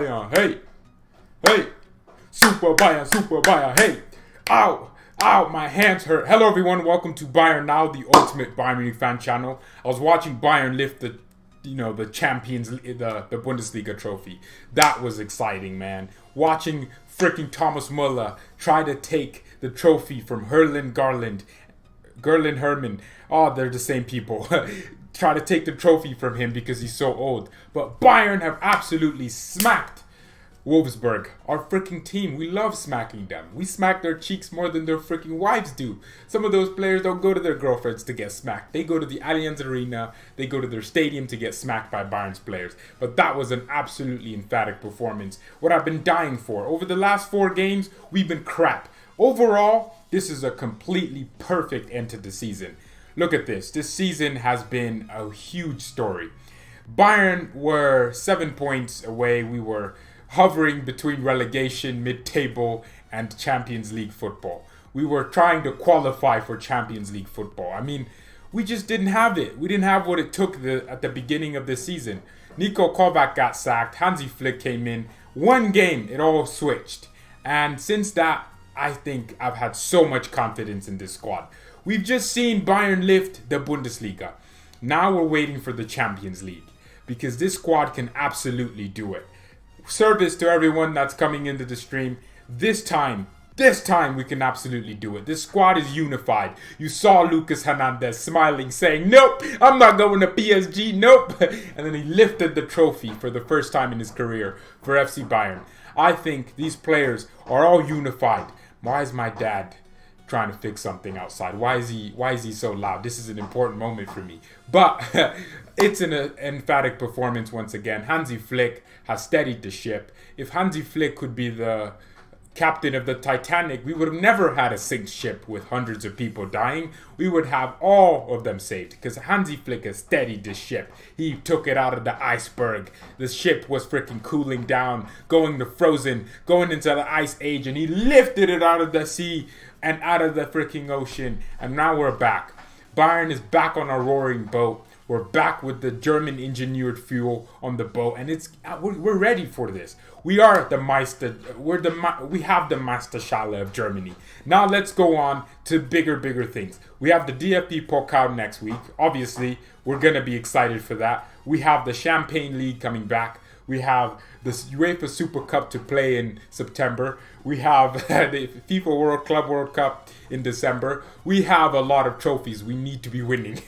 Hey, hey, Super Bayern, hey, ow, ow, my hands hurt. Hello everyone, welcome to BayernNow, the ultimate Bayern Munich fan channel. I was watching Bayern lift the champions, the Bundesliga trophy. That was exciting, man. Watching freaking Thomas Müller try to take the trophy from Gerland Hermann. Oh, they're the same people. Try to take the trophy from him because he's so old. But Bayern have absolutely smacked Wolfsburg, our freaking team. We love smacking them. We smack their cheeks more than their freaking wives do. Some of those players don't go to their girlfriends to get smacked. They go to the Allianz Arena. They go to their stadium to get smacked by Bayern's players. But that was an absolutely emphatic performance. What I've been dying for. Over the last 4 games, we've been crap. Overall, this is a completely perfect end to the season. Look at this. This season has been a huge story. Bayern were 7 points away. We were hovering between relegation, mid-table, and Champions League football. We were trying to qualify for Champions League football. I mean, we just didn't have it. We didn't have what it took at the beginning of the season. Niko Kovac got sacked. Hansi Flick came in. 1 game, it all switched. And since that, I think I've had so much confidence in this squad. We've just seen Bayern lift the Bundesliga. Now we're waiting for the Champions League because this squad can absolutely do it. Service to everyone that's coming into the stream. This time we can absolutely do it. This squad is unified. You saw Lucas Hernandez smiling, saying, "Nope, I'm not going to PSG, nope." And then he lifted the trophy for the first time in his career for FC Bayern. I think these players are all unified. Why is my dad trying to fix something outside? Why is he so loud? This is an important moment for me. But it's an emphatic performance once again. Hansi Flick has steadied the ship. If Hansi Flick could be the captain of the Titanic, we would have never had a sink ship with hundreds of people dying. We would have all of them saved because Hansi Flick has steadied the ship. He took it out of the iceberg. The ship was freaking cooling down, going to frozen, going into the ice age, and he lifted it out of the sea and out of the freaking ocean. And now we're back. Bayern is back on our roaring boat. We're back with the German engineered fuel on the boat, and we're ready for this. We are the Meister. We have the Meisterschale of Germany. Now let's go on to bigger things. We have the DFB Pokal next week. Obviously, we're gonna be excited for that. We have the Champagne League coming back. We have the UEFA Super Cup to play in September. We have the FIFA World Cup in December. We have a lot of trophies we need to be winning.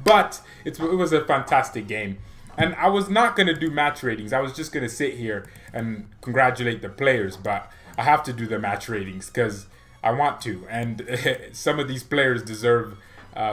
But it was a fantastic game. And I was not going to do match ratings. I was just going to sit here and congratulate the players. But I have to do the match ratings because I want to. And some of these players deserve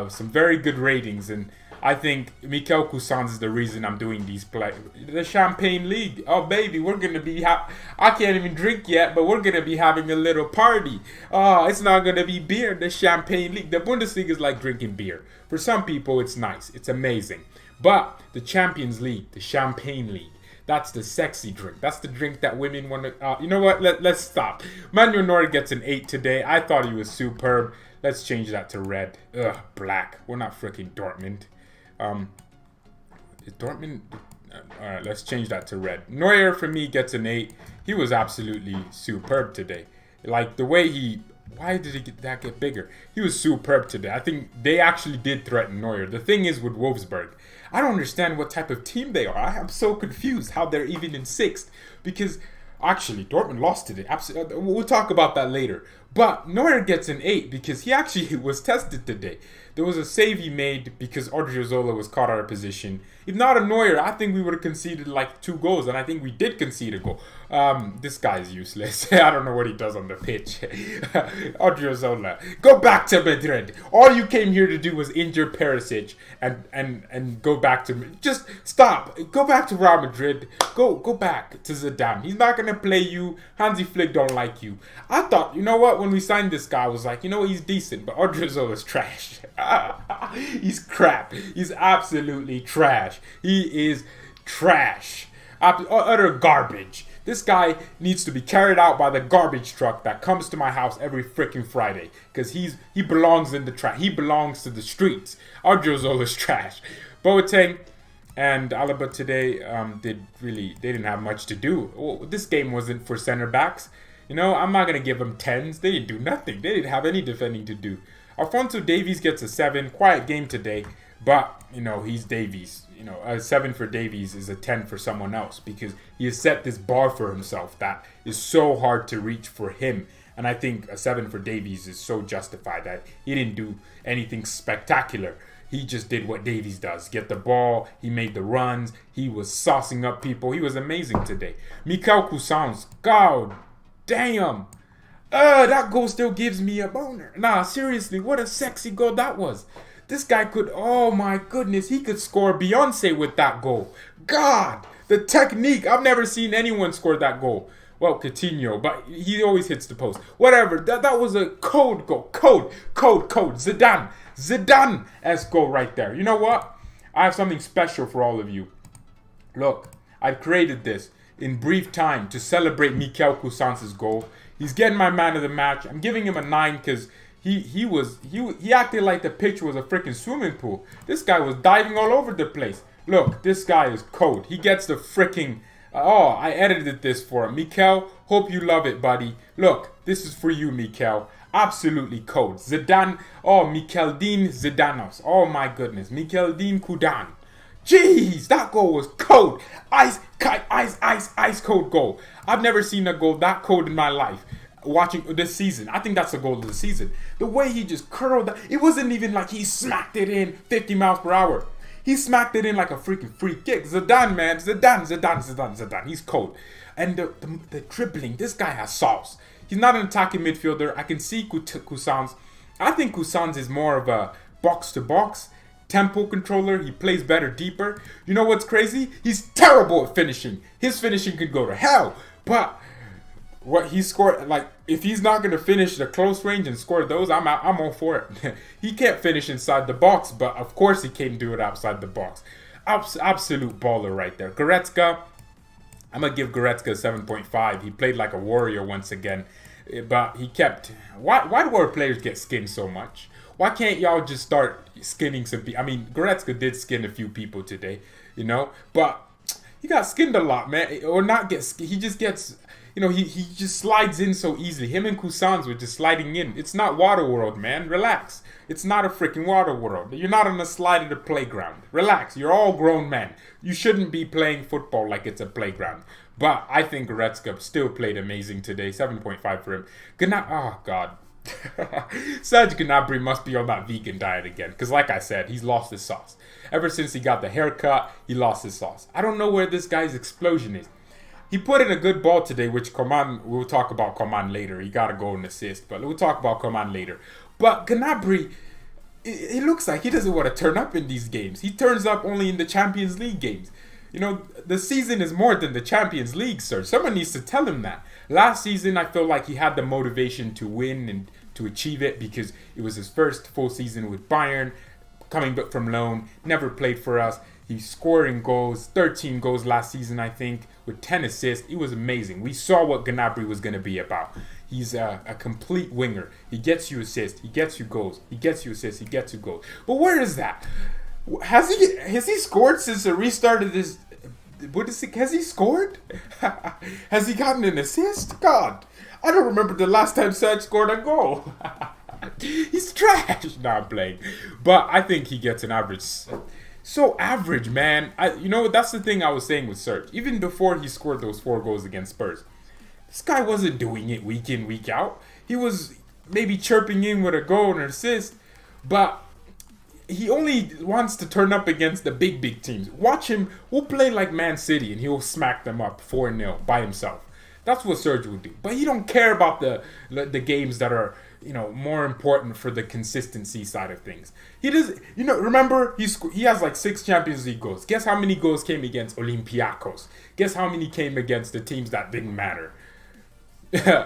some very good ratings. And I think Mikel Cousins is the reason I'm doing these play. The Champagne League. Oh, baby, we're going to be... I can't even drink yet, but we're going to be having a little party. Oh, it's not going to be beer, the Champagne League. The Bundesliga is like drinking beer. For some people, it's nice. It's amazing. But the Champions League, the Champagne League, that's the sexy drink. That's the drink that women want to... you know what? Let's stop. Manuel Neuer gets an 8 today. I thought he was superb. Let's change that to red. Ugh, black. We're not freaking Dortmund. Is Dortmund... Alright, let's change that to red. Neuer, for me, gets an 8. He was absolutely superb today. Like, the way he... Why did that get bigger? He was superb today. I think they actually did threaten Neuer. The thing is with Wolfsburg, I don't understand what type of team they are. I am so confused how they're even in 6th. Because, actually, Dortmund lost today. Absolutely, we'll talk about that later. But Neuer gets an 8 because he actually was tested today. There was a save he made because Odriozola was caught out of position. If not a Neuer, I think we would have conceded like 2 goals, and I think we did concede a goal. This guy is useless. I don't know what he does on the pitch. Odriozola, go back to Madrid. All you came here to do was injure Perisic and go back to... Just stop. Go back to Real Madrid. Go back to Zidane. He's not going to play you. Hansi Flick don't like you. I thought, you know what, when we signed this guy, I was like, you know what, he's decent, but Odriozola's trash. He's crap. He's absolutely trash. He is trash. Utter garbage. This guy needs to be carried out by the garbage truck that comes to my house every freaking Friday. Because he belongs in the trash. He belongs to the streets. Odriozola's trash. Boateng, And Alaba today they didn't have much to do. Well, this game wasn't for center backs. I'm not gonna give them 10s. They didn't do nothing. They didn't have any defending to do. Alphonso Davies gets a 7. Quiet game today, but he's Davies. A 7 for Davies is a 10 for someone else because he has set this bar for himself that is so hard to reach for him. And I think a 7 for Davies is so justified that he didn't do anything spectacular. He just did what Davies does. Get the ball. He made the runs. He was saucing up people. He was amazing today. Mikel Cousins. God damn. That goal still gives me a boner. Nah, seriously, what a sexy goal that was. This guy could, oh my goodness, he could score Beyonce with that goal. God, the technique. I've never seen anyone score that goal. Well, Coutinho, but he always hits the post. Whatever, that was a code goal. Code. Zidane-esque goal right there. You know what? I have something special for all of you. Look, I created this in brief time to celebrate Mikel Cousins' goal. He's getting my man of the match. I'm giving him a 9 because he acted like the pitch was a freaking swimming pool. This guy was diving all over the place. Look, this guy is cold. He gets the freaking... I edited this for him. Mikel, hope you love it, buddy. Look, this is for you, Mikel. Absolutely cold. Zidane. Oh, Mikeldine Zidanos. Oh, my goodness. Mikeldine Kudan. Jeez, that goal was cold. Ice cold goal. I've never seen a goal that cold in my life. Watching this season, I think that's the goal of the season. The way he just curled that, it wasn't even like he smacked it in 50 miles per hour. He smacked it in like a freaking free kick. Zidane, man, Zidane. He's cold. And the dribbling, this guy has sauce. He's not an attacking midfielder. I can see Cousins. I think Cousins is more of a box-to-box tempo controller. He plays better deeper. You know what's crazy? He's terrible at finishing. His finishing could go to hell. But what he scored, like, if he's not going to finish the close range and score those, I'm all for it. He can't finish inside the box, but of course he can do it outside the box. Absolute baller right there. Goretzka, I'm going to give Goretzka a 7.5. He played like a warrior once again, but he kept... Why do our players get skinned so much? Why can't y'all just start skinning some people? I mean, Goretzka did skin a few people today, but he got skinned a lot, man. Or not get skinned. He just gets... he just slides in so easily. Him and Cousins were just sliding in. It's not Waterworld, man. Relax. It's not a freaking Waterworld. You're not on a slide at a playground. Relax. You're all grown men. You shouldn't be playing football like it's a playground. But I think Goretzka still played amazing today. 7.5 for him. Oh, God. Serge Gnabry must be on that vegan diet again. Because like I said, he's lost his sauce. Ever since he got the haircut, he lost his sauce. I don't know where this guy's explosion is. He put in a good ball today, which we'll talk about Coman later. He got a goal and assist, but we'll talk about Coman later. But Gnabry, it looks like he doesn't want to turn up in these games. He turns up only in the Champions League games. The season is more than the Champions League, sir. Someone needs to tell him that. Last season, I feel like he had the motivation to win and to achieve it because it was his first full season with Bayern, coming back from loan, never played for us. He's scoring goals, 13 goals last season, I think, with 10 assists. It was amazing. We saw what Gnabry was going to be about. He's a complete winger. He gets you assists. He gets you goals. He gets you assists. He gets you goals. But where is that? Has he scored since the restart of this? Has he scored? Has he gotten an assist? God, I don't remember the last time Serge scored a goal. He's trash. Nah, I'm playing. But I think he gets an average. So average, man. That's the thing I was saying with Serge. Even before he scored those 4 goals against Spurs, this guy wasn't doing it week in, week out. He was maybe chirping in with a goal and an assist, but he only wants to turn up against the big teams. Watch him. We'll play like Man City, and he'll smack them up 4-0 by himself. That's what Serge will do. But he don't care about the games that are more important for the consistency side of things. He does. Remember he has like 6 Champions League goals. Guess how many goals came against Olympiacos? Guess how many came against the teams that didn't matter?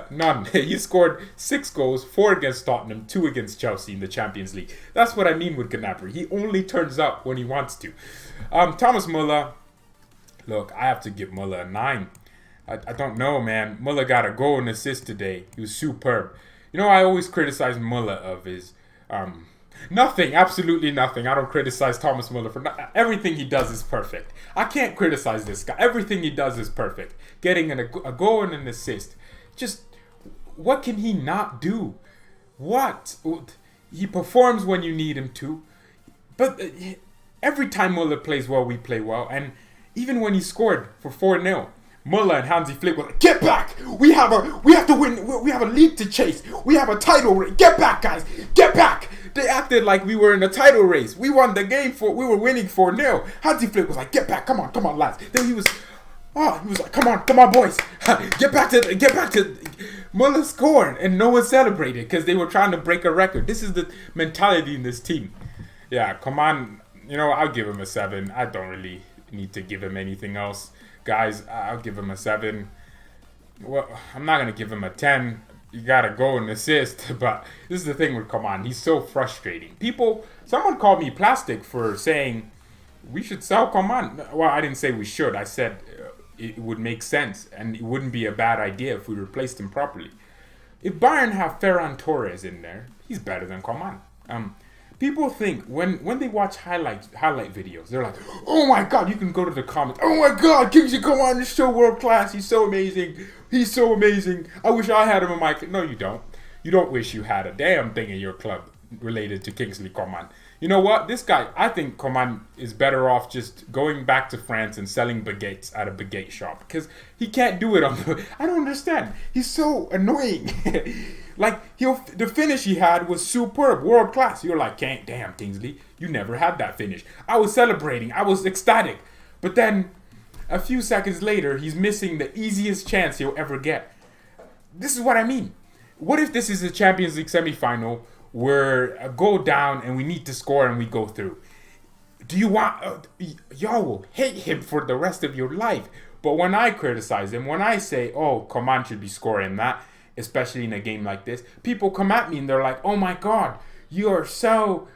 None. He scored 6 goals, 4 against Tottenham, 2 against Chelsea in the Champions League. That's what I mean with Gnabry. He only turns up when he wants to. Thomas Muller. Look, I have to give Muller a 9. I don't know, man. Muller got a goal and assist today. He was superb. I always criticize Muller of his Nothing, absolutely nothing. I don't criticize Thomas Muller for everything he does is perfect. I can't criticize this guy. Everything he does is perfect. Getting a goal and an assist. Just, what can he not do? What? He performs when you need him to. But every time Muller plays well, we play well. And even when he scored for 4-0, Muller and Hansi Flick were like, get back! We have to win. We have a league to chase. We have a title race. Get back, guys! Get back! They acted like we were in a title race. We won the game we were winning 4-0. Hansi Flick was like, get back! Come on, lads! Then he was like, come on, boys! Get back to. Muller scored, and no one celebrated because they were trying to break a record. This is the mentality in this team. Yeah, come on. I'll give him a 7. I don't really need to give him anything else. Guys, I'll give him a 7. Well, I'm not going to give him a 10. You got to go and assist. But this is the thing with Coman. He's so frustrating. Someone called me plastic for saying we should sell Coman. Well, I didn't say we should. I said it would make sense. And it wouldn't be a bad idea if we replaced him properly. If Bayern have Ferran Torres in there, he's better than Coman. People think when they watch highlight videos, they're like, oh my God, you can go to the comments. Oh my God, Kingsley Coman is so world class. He's so amazing. He's so amazing. I wish I had him in my club. No, you don't. You don't wish you had a damn thing in your club related to Kingsley Coman. You know what? This guy, I think Coman is better off just going back to France and selling baguettes at a baguette shop because he can't do it I don't understand. He's so annoying. Like, the finish he had was superb, world class. You're like, damn, Kingsley, you never had that finish. I was celebrating. I was ecstatic. But then, a few seconds later, he's missing the easiest chance he'll ever get. This is what I mean. What if this is a Champions League semifinal where a goal down and we need to score and we go through? Do you want... y'all will hate him for the rest of your life. But when I criticize him, when I say, oh, Coman should be scoring that, especially in a game like this, people come at me and they're like, oh my God, you are so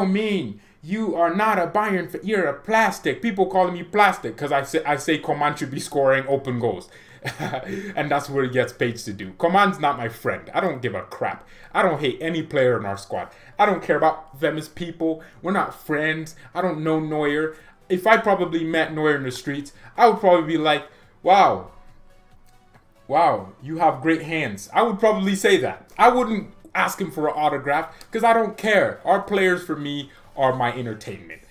mean. You are not a Bayern fan. You're a plastic. People calling me plastic because I say Coman should be scoring open goals. And that's what he gets paid to do. Coman's not my friend. I don't give a crap. I don't hate any player in our squad. I don't care about them as people. We're not friends. I don't know Neuer. If I probably met Neuer in the streets, I would probably be like, wow, you have great hands. I would probably say that. I wouldn't ask him for an autograph because I don't care. Our players for me are my entertainment.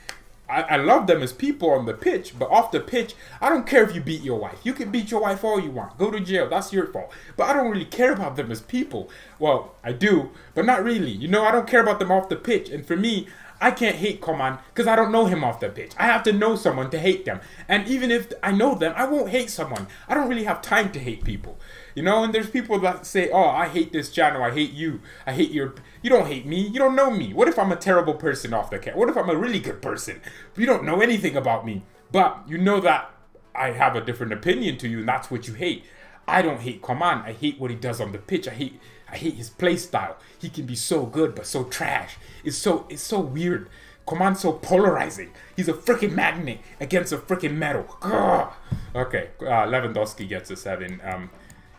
I love them as people on the pitch, but off the pitch, I don't care if you beat your wife. You can beat your wife all you want. Go to jail. That's your fault. But I don't really care about them as people. Well, I do, but not really. I don't care about them off the pitch. And for me, I can't hate Coman because I don't know him off the pitch. I have to know someone to hate them. And even if I know them, I won't hate someone. I don't really have time to hate people. And there's people that say, oh, I hate this channel. I hate you. I hate your... You don't hate me. You don't know me. What if I'm a terrible person off the camera? What if I'm a really good person? You don't know anything about me. But you know that I have a different opinion to you, and that's what you hate. I don't hate Coman. I hate what he does on the pitch. I hate his play style. He can be so good, but so trash. It's so weird. Coman's so polarizing. He's a freaking magnet against a freaking metal. Ugh. Okay, Lewandowski gets a 7.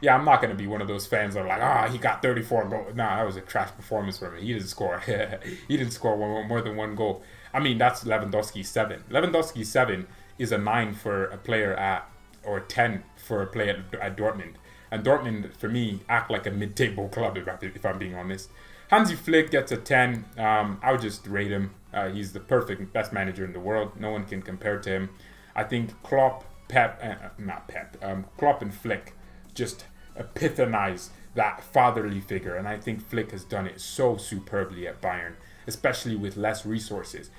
Yeah, I'm not going to be one of those fans that are like, he got 34 goals. Nah, that was a trash performance from him. He didn't score. He didn't score more than one goal. I mean, that's Lewandowski's 7. Lewandowski's 7 is a 9 for a player or 10 for a player at Dortmund. And Dortmund, for me, act like a mid-table club, if I'm being honest. Hansi Flick gets a 10. I would just rate him. He's the perfect, best manager in the world. No one can compare to him. I think Klopp and Flick just epitomize that fatherly figure, and I think Flick has done it so superbly at Bayern, especially with less resources.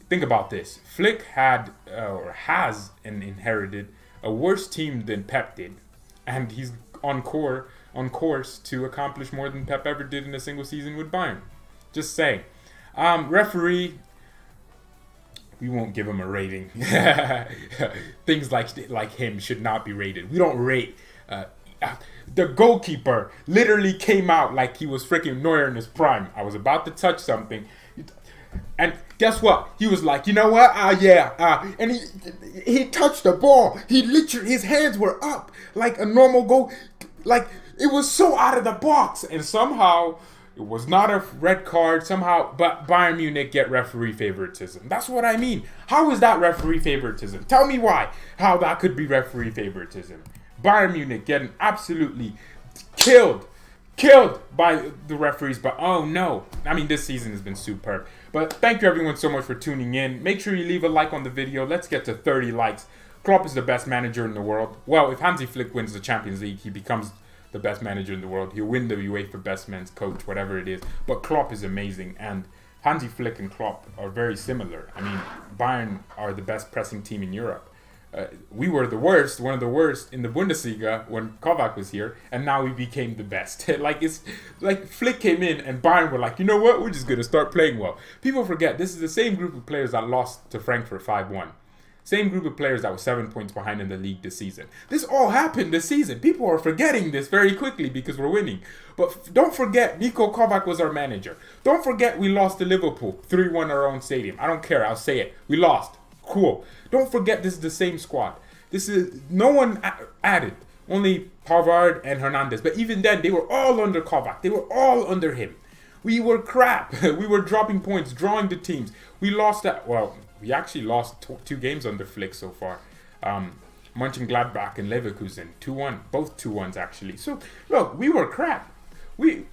Think about this. Flick had has inherited a worse team than Pep did, and he's on course to accomplish more than Pep ever did in a single season with Bayern. Just saying. Referee, we won't give him a rating. Things like him should not be rated. We don't rate. The goalkeeper literally came out like he was freaking Neuer in his prime. I was about to touch something, and guess what? He was like, you know what? And he touched the ball. He literally, his hands were up like a normal goal. Like, it was so out of the box, and somehow It was not a red card somehow, but Bayern Munich get referee favoritism. That's what I mean. How is that referee favoritism? Tell me why. How that could be referee favoritism. Bayern Munich getting absolutely killed by the referees, but oh no. I mean, this season has been superb. But thank you everyone so much for tuning in. Make sure you leave a like on the video. Let's get to 30 likes. Klopp is the best manager in the world. Well, if Hansi Flick wins the Champions League, he becomes the best manager in the world. He'll win the UEFA Best Men's Coach, whatever it is. But Klopp is amazing, and Hansi Flick and Klopp are very similar. I mean, Bayern are the best pressing team in Europe. We were the worst, one of the worst in the Bundesliga when Kovac was here, and now we became the best. It's like Flick came in and Bayern were like, you know what, we're just going to start playing well. People forget this is the same group of players that lost to Frankfurt 5-1. Same group of players that was 7 points behind in the league this season. This all happened this season. People are forgetting this very quickly because we're winning. But don't forget, Niko Kovac was our manager. Don't forget we lost to Liverpool 3-1 our own stadium. I don't care, I'll say it. We lost. Cool. Don't forget this is the same squad. This is no one added. Only Pavard and Hernandez. But even then, they were all under Kovac. They were all under him. We were crap. We were dropping points, drawing the teams. We lost that. Well, we actually lost two games under Flick so far. Mönchengladbach and Leverkusen, 2-1. Both 2-1s actually. So, look, we were crap. We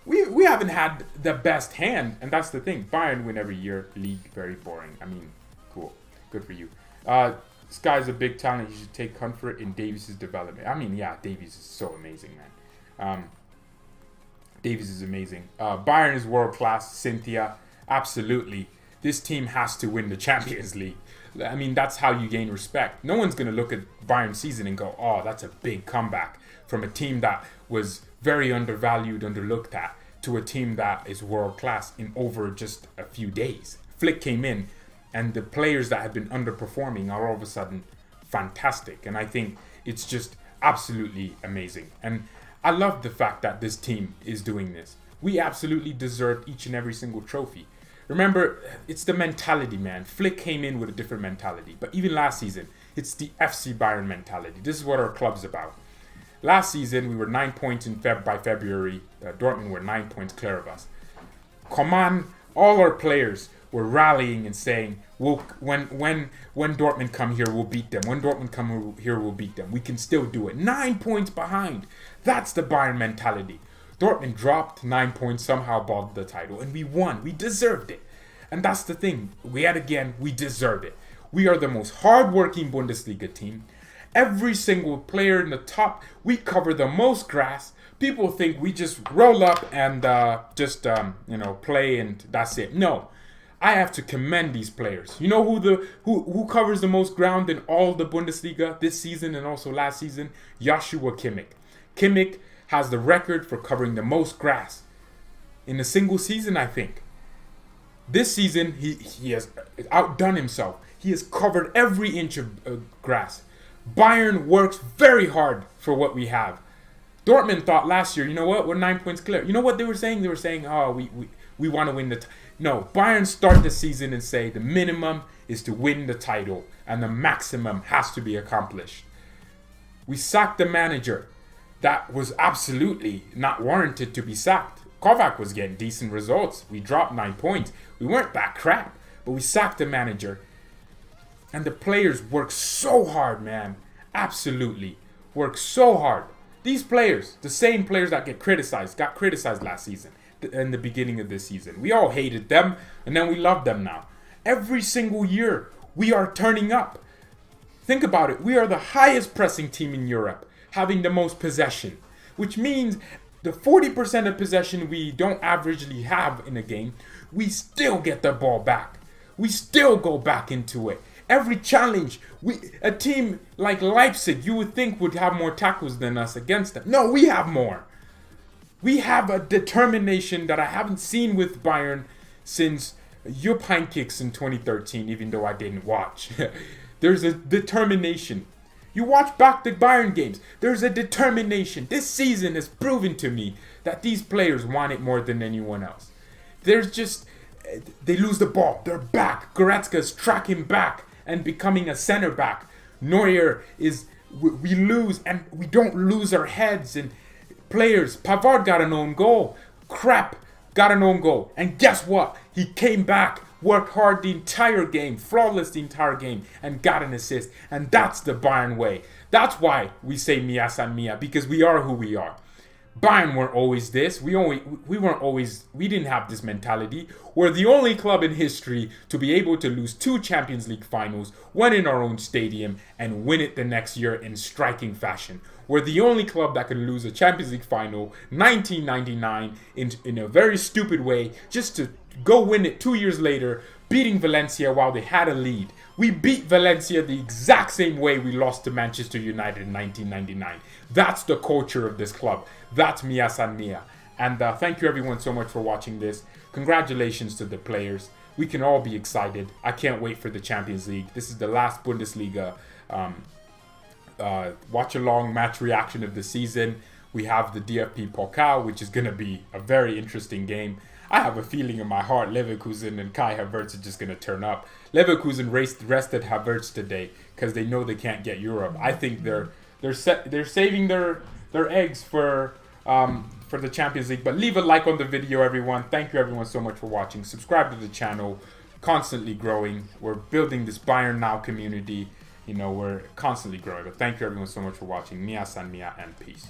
haven't had the best hand, and that's the thing. Bayern win every year. League, very boring. I mean, cool. Good for you. This guy's a big talent. You should take comfort in Davies' development. I mean, yeah, Davies is so amazing, man. Davies is amazing. Bayern is world class. Cynthia, absolutely. This team has to win the Champions League. I mean, that's how you gain respect. No one's going to look at Bayern's season and go, oh, that's a big comeback from a team that was very undervalued, underlooked at, to a team that is world class in over just a few days. Flick came in, and the players that have been underperforming are all of a sudden fantastic. And I think it's just absolutely amazing. And I love the fact that this team is doing this. We absolutely deserve each and every single trophy. Remember, it's the mentality, man. Flick came in with a different mentality. But even last season, it's the FC Bayern mentality. This is what our club's about. Last season, we were 9 points by February. Dortmund were 9 points clear of us. Coman, all our players were rallying and saying, when Dortmund come here, we'll beat them. When Dortmund come here, we'll beat them. We can still do it. 9 points behind. That's the Bayern mentality. Dortmund dropped 9 points, somehow bought the title, and we won. We deserved it. And that's the thing. Yet again, we deserve it. We are the most hard-working Bundesliga team. Every single player in the top, we cover the most grass. People think we just roll up and play and that's it. No. I have to commend these players. You know who covers the most ground in all the Bundesliga this season and also last season? Joshua Kimmich. Kimmich has the record for covering the most grass in a single season, I think. This season, he has outdone himself. He has covered every inch of grass. Bayern works very hard for what we have. Dortmund thought last year, you know what, we're 9 points clear. You know what they were saying? They were saying, oh, we want to win the No, Bayern start the season and say the minimum is to win the title and the maximum has to be accomplished. We sacked the manager. That was absolutely not warranted to be sacked. Kovac was getting decent results. We dropped 9 points. We weren't that crap, but we sacked the manager. And the players work so hard, man. Absolutely. Work so hard. These players, the same players that got criticized last season, in the beginning of this season. We all hated them, and then we love them now. Every single year, we are turning up. Think about it. We are the highest pressing team in Europe, having the most possession, which means the 40% of possession we don't averagely have in a game, we still get the ball back. We still go back into it. Every challenge, a team like Leipzig, you would think would have more tackles than us against them. No, we have more. We have a determination that I haven't seen with Bayern since Jupp Heynckes in 2013, even though I didn't watch. There's a determination. You watch back the Bayern games. There's a determination. This season has proven to me that these players want it more than anyone else. They lose the ball. They're back. Goretzka's tracking back and becoming a center back. Neuer we lose and we don't lose our heads. And players, Pavard got an own goal. crap, got an own goal. And guess what? He came back, worked hard the entire game, flawless the entire game, and got an assist. And that's the Bayern way. That's why we say Mia San Mia, because we are who we are. Bayern weren't always this. We didn't have this mentality. We're the only club in history to be able to lose 2 Champions League finals, one in our own stadium, and win it the next year in striking fashion. We're the only club that can lose a Champions League final, 1999, in a very stupid way, just to go win it 2 years later, beating Valencia while they had a lead. We beat Valencia the exact same way we lost to Manchester United in 1999. That's the culture of this club. That's Mia San Mia. And thank you everyone so much for watching this. Congratulations to the players. We can all be excited. I can't wait for the Champions League. This is the last Bundesliga watch-along match reaction of the season. We have the DFB Pokal, which is going to be a very interesting game. I have a feeling in my heart Leverkusen and Kai Havertz are just going to turn up. Leverkusen rested Havertz today because they know they can't get Europe. I think they're saving their eggs for the Champions League. But leave a like on the video, everyone. Thank you everyone so much for watching. Subscribe to the channel. Constantly growing. We're building this BayernNow community. You know, we're constantly growing. But thank you everyone so much for watching. Mia San Mia and peace.